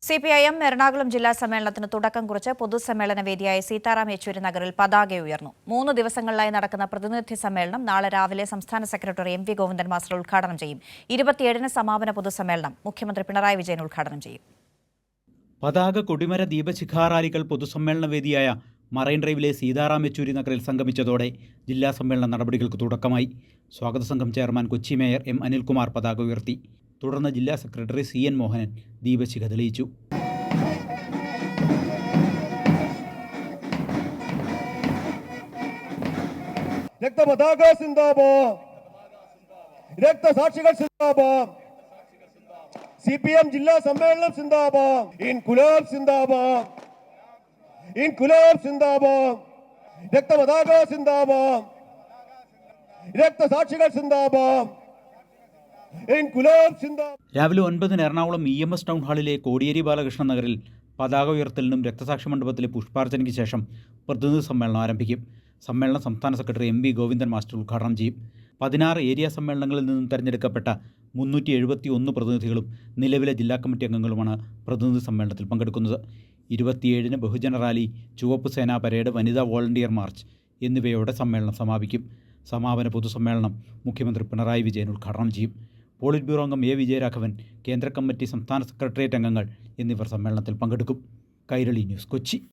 CPIM Ernakulam ജില്ലാ സമ്മേളനത്തിന് തുടക്കം കുറിച്ച് പൊതുസമ്മേളന വേദിയായ സീതാറാം യെച്ചൂരി നഗറിൽ പതാക ഉയർന്നു. 3 ദിവസങ്ങളിലായി നടക്കുന്ന പ്രതിനിധി സമ്മേളനം നാളെ രാവിലെ സംസ്ഥാന സെക്രട്ടറി MV ഗോവിന്ദൻ മാസ്റ്റർ ഉദ്ഘാടനം ചെയ്യും. 27-ന് സമാപന പൊതുസമ്മേളനം മുഖ്യമന്ത്രി പിണറായി വിജയൻ ഉദ്ഘാടനം ചെയ്യും. പതാക, കൊടിമര, ദീപശിഖാറാലികൾ പൊതുസമ്മേളന വേദിയായ മറൈൻ ഡ്രൈവിലെ സീതാറാം യെച്ചൂരി നഗറിൽ സംഗമിച്ചതോടെ ജില്ലാ സമ്മേളന നടപടികൾക്ക് തുടക്കമായി. സ്വാഗത സംഘം chairman Kochi mayor M. Anilkumar പതാക ഉയർത്തി. തുടർന്ന് ജില്ലാ സെക്രട്ടറി CN മോഹനൻ ദീപശിഖ തെളിയിച്ചു. രക്തപതാക സിന്ദാബാദ്, രക്തസാക്ഷികൾ സിന്ദാബാദ്, CPM ജില്ലാ സമ്മേളനം സിന്ദാബാദ്, ഇൻകുലാബ് സിന്ദാബാദ്, ഇൻകുലാബ് സിന്ദാബാദ്, രക്തപതാക സിന്ദാബാദ്, രക്തസാക്ഷികൾ സിന്ദാബാദ്, ഇൻകുലാബ് സിന്ദാബാദ്. രാവിലെ 9-ന് എറണാകുളം EMS ടൗൺ ഹാളിലെ കോടിയേരി ബാലകൃഷ്ണൻ നഗറിൽ പതാക ഉയർത്തലിനും രക്തസാക്ഷി മണ്ഡപത്തിലെ പുഷ്പാർച്ചനയ്ക്ക് ശേഷം പ്രതിനിധി സമ്മേളനം ആരംഭിക്കും. സമ്മേളനം സംസ്ഥാന സെക്രട്ടറി MV ഗോവിന്ദൻ മാസ്റ്റർ ഉദ്ഘാടനം ചെയ്യും. 16 ഏരിയ സമ്മേളനങ്ങളിൽ നിന്നും തെരഞ്ഞെടുക്കപ്പെട്ട 371 പ്രതിനിധികളും നിലവിലെ ജില്ലാ കമ്മിറ്റി അംഗങ്ങളുമാണ് പ്രതിനിധി സമ്മേളനത്തിൽ പങ്കെടുക്കുന്നത്. 27-ന് ബഹുജന റാലി, ചുവപ്പ് സേനാ പരേഡ്, വനിതാ വോളണ്ടിയർ മാർച്ച് എന്നിവയോടെ സമ്മേളനം സമാപിക്കും. സമാപന പൊതുസമ്മേളനം മുഖ്യമന്ത്രി പിണറായി വിജയൻ ഉദ്ഘാടനം ചെയ്യും. പോളിറ്റ് ബ്യൂറോ അംഗം A. വിജയരാഘവൻ, കേന്ദ്ര കമ്മിറ്റി, സംസ്ഥാന സെക്രട്ടേറിയറ്റ് അംഗങ്ങൾ എന്നിവർ സമ്മേളനത്തിൽ പങ്കെടുക്കും. കൈരളി ന്യൂസ്, കൊച്ചി.